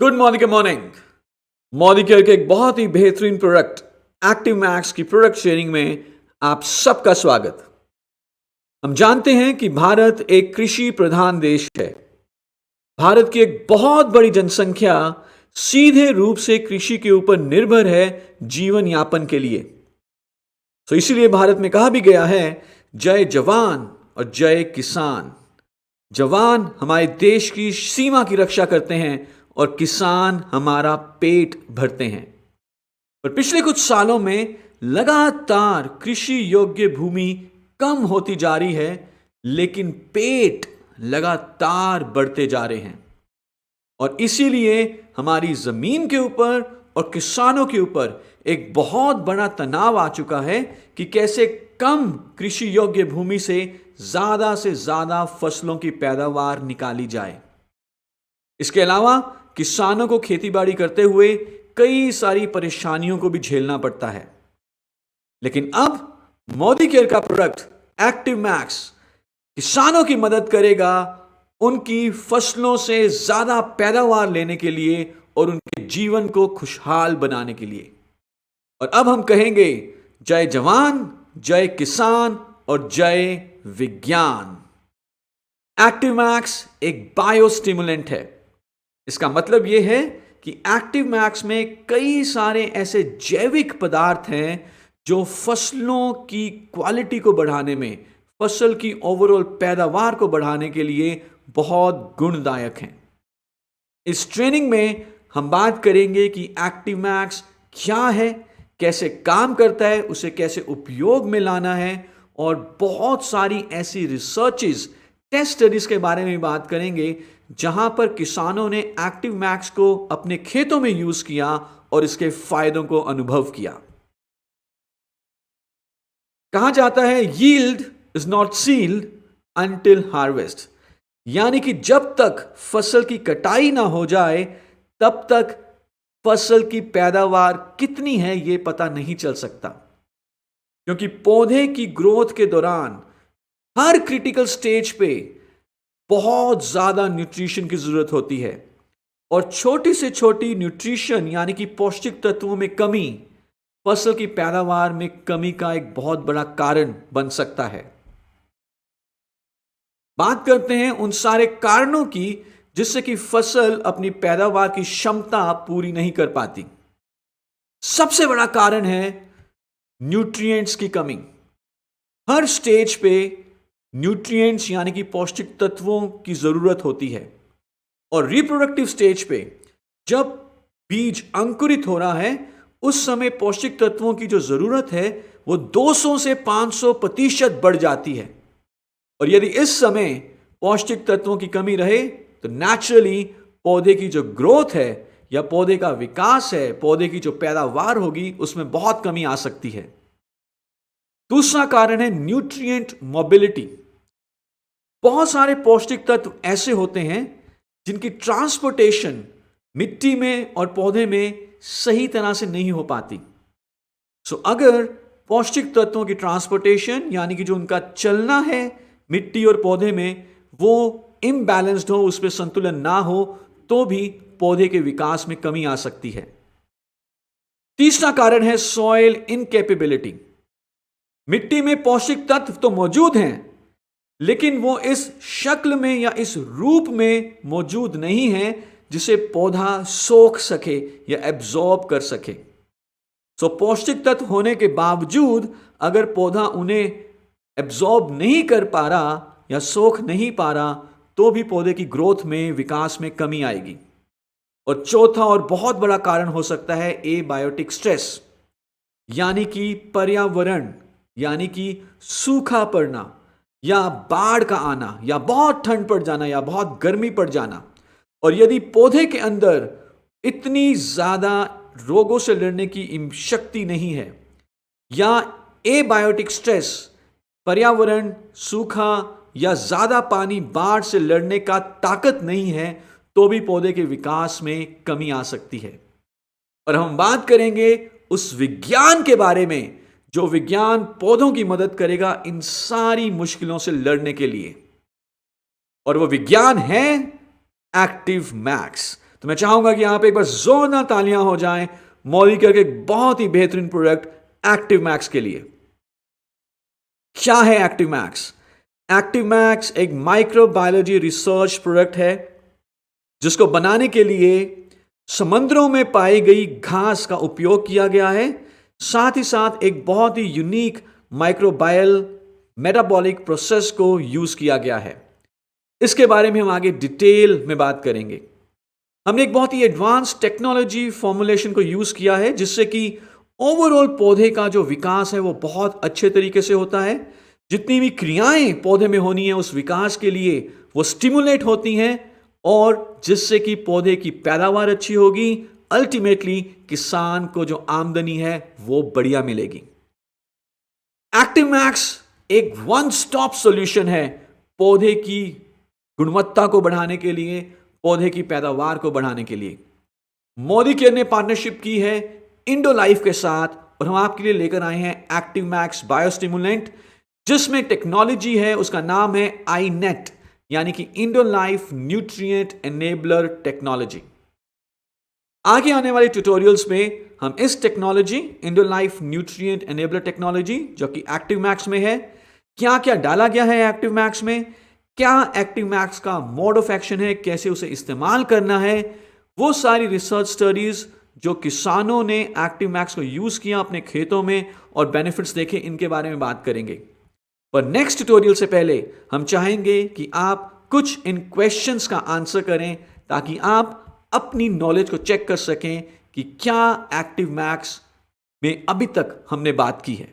Good morning morning. Modi care के एक बहुत ही बेहतरीन प्रोडक्ट एक्टिव मैक्स की प्रोडक्ट शेयरिंग में आप सबका स्वागत। हम जानते हैं कि भारत एक कृषि प्रधान देश है। भारत की एक बहुत बड़ी जनसंख्या सीधे रूप से कृषि के ऊपर निर्भर है जीवन यापन के लिए। तो इसीलिए भारत में कहा भी गया है, जय जवान और जय किसान। जवान हमारे देश की सीमा की रक्षा करते हैं और किसान हमारा पेट भरते हैं। पर पिछले कुछ सालों में लगातार कृषि योग्य भूमि कम होती जा रही है, लेकिन पेट लगातार बढ़ते जा रहे हैं। और इसीलिए हमारी जमीन के ऊपर और किसानों के ऊपर एक बहुत बड़ा तनाव आ चुका है कि कैसे कम कृषि योग्य भूमि से ज्यादा फसलों की पैदावार निकाली जाए। इसके अलावा किसानों को खेतीबाड़ी करते हुए कई सारी परेशानियों को भी झेलना पड़ता है। लेकिन अब मोदी केयर का प्रोडक्ट एक्टिव मैक्स किसानों की मदद करेगा उनकी फसलों से ज्यादा पैदावार लेने के लिए और उनके जीवन को खुशहाल बनाने के लिए। और अब हम कहेंगे, जय जवान, जय किसान और जय विज्ञान। एक्टिव मैक्स एक बायोस्टिमुलेंट है। इसका मतलब यह है कि एक्टिव मैक्स में कई सारे ऐसे जैविक पदार्थ हैं जो फसलों की क्वालिटी को बढ़ाने में, फसल की ओवरऑल पैदावार को बढ़ाने के लिए बहुत गुणदायक हैं। इस ट्रेनिंग में हम बात करेंगे कि एक्टिव मैक्स क्या है, कैसे काम करता है, उसे कैसे उपयोग में लाना है, और बहुत सारी ऐसी रिसर्चेस, टेस्ट स्टडीज के बारे में बात करेंगे जहां पर किसानों ने एक्टिव मैक्स को अपने खेतों में यूज किया और इसके फायदों को अनुभव किया। कहा जाता है, yield is not sealed until harvest, यानी कि जब तक फसल की कटाई ना हो जाए तब तक फसल की पैदावार कितनी है यह पता नहीं चल सकता। क्योंकि पौधे की ग्रोथ के दौरान हर क्रिटिकल स्टेज पे बहुत ज्यादा न्यूट्रिशन की जरूरत होती है, और छोटी से छोटी न्यूट्रिशन यानी कि पौष्टिक तत्वों में कमी फसल की पैदावार में कमी का एक बहुत बड़ा कारण बन सकता है। बात करते हैं उन सारे कारणों की जिससे कि फसल अपनी पैदावार की क्षमता पूरी नहीं कर पाती। सबसे बड़ा कारण है न्यूट्रिएंट्स की कमी। हर स्टेज पे न्यूट्रिएंट्स यानी कि पौष्टिक तत्वों की जरूरत होती है, और रिप्रोडक्टिव स्टेज पे जब बीज अंकुरित हो रहा है उस समय पौष्टिक तत्वों की जो जरूरत है वो 200 से 500% बढ़ जाती है। और यदि इस समय पौष्टिक तत्वों की कमी रहे तो नेचुरली पौधे की जो ग्रोथ है या पौधे का विकास है, पौधे की जो पैदावार होगी, उसमें बहुत कमी आ सकती है। दूसरा कारण है न्यूट्रिएंट मोबिलिटी। बहुत सारे पौष्टिक तत्व ऐसे होते हैं जिनकी ट्रांसपोर्टेशन मिट्टी में और पौधे में सही तरह से नहीं हो पाती। अगर पौष्टिक तत्वों की ट्रांसपोर्टेशन यानी कि जो उनका चलना है मिट्टी और पौधे में वो इम्बैलेंस्ड हो, उस पर संतुलन ना हो, तो भी पौधे के विकास में कमी आ सकती है। तीसरा कारण है सॉइल इनकैपेबिलिटी। मिट्टी में पौष्टिक तत्व तो मौजूद हैं, लेकिन वो इस शक्ल में या इस रूप में मौजूद नहीं है जिसे पौधा सोख सके या एब्जॉर्ब कर सके। पौष्टिक तत्व होने के बावजूद अगर पौधा उन्हें एब्जॉर्ब नहीं कर पा रहा या सोख नहीं पा रहा तो भी पौधे की ग्रोथ में, विकास में कमी आएगी। और चौथा और बहुत बड़ा कारण हो सकता है एबायोटिक स्ट्रेस, यानी कि पर्यावरण, यानी कि सूखा पड़ना या बाढ़ का आना या बहुत ठंड पड़ जाना या बहुत गर्मी पड़ जाना। और यदि पौधे के अंदर इतनी ज्यादा रोगों से लड़ने की शक्ति नहीं है या एबायोटिक स्ट्रेस, पर्यावरण, सूखा या ज्यादा पानी, बाढ़ से लड़ने का ताकत नहीं है, तो भी पौधे के विकास में कमी आ सकती है। और हम बात करेंगे उस विज्ञान के बारे में जो विज्ञान पौधों की मदद करेगा इन सारी मुश्किलों से लड़ने के लिए, और वो विज्ञान है एक्टिव मैक्स। तो मैं चाहूंगा कि यहां पे एक बार जोरदार तालियां हो जाएं मॉलिक्यूल के एक बहुत ही बेहतरीन प्रोडक्ट एक्टिव मैक्स के लिए। क्या है एक्टिव मैक्स? एक्टिव मैक्स एक माइक्रोबायोलॉजी रिसर्च प्रोडक्ट है जिसको बनाने के लिए समुद्रों में पाई गई घास का उपयोग किया गया है, साथ ही साथ एक बहुत ही यूनिक माइक्रोबायल मेटाबॉलिक प्रोसेस को यूज किया गया है। इसके बारे में हम आगे डिटेल में बात करेंगे। हमने एक बहुत ही एडवांस टेक्नोलॉजी फॉर्मुलेशन को यूज किया है जिससे कि ओवरऑल पौधे का जो विकास है वो बहुत अच्छे तरीके से होता है। जितनी भी क्रियाएं पौधे में होनी है उस विकास के लिए वो स्टिमुलेट होती हैं और जिससे कि पौधे की पैदावार अच्छी होगी, अल्टीमेटली किसान को जो आमदनी है वो बढ़िया मिलेगी। एक्टिव मैक्स एक वन स्टॉप सॉल्यूशन है पौधे की गुणवत्ता को बढ़ाने के लिए, पौधे की पैदावार को बढ़ाने के लिए। मोदी केयर ने पार्टनरशिप की है इंडोलाइफ के साथ और हम आपके लिए लेकर आए हैं एक्टिव मैक्स बायोस्टिमुलेंट जिसमें टेक्नोलॉजी है, उसका नाम है आईनेट यानी कि इंडोलाइफ न्यूट्रिएंट एनेबलर टेक्नोलॉजी। आगे आने वाले ट्यूटोरियल्स में हम इस टेक्नोलॉजी इंडोलाइफ न्यूट्रिएंट एनेबलर टेक्नोलॉजी जो कि एक्टिव मैक्स में है, क्या क्या डाला गया है एक्टिव मैक्स में, क्या एक्टिव मैक्स का मोड ऑफ एक्शन है, कैसे उसे इस्तेमाल करना है, वो सारी रिसर्च स्टडीज जो किसानों ने एक्टिव मैक्स को यूज किया अपने खेतों में और बेनिफिट्स देखे, इनके बारे में बात करेंगे। पर नेक्स्ट ट्यूटोरियल से पहले हम चाहेंगे कि आप कुछ इन क्वेश्चंस का आंसर करें ताकि आप अपनी नॉलेज को चेक कर सकें कि क्या एक्टिव मैक्स में अभी तक हमने बात की है।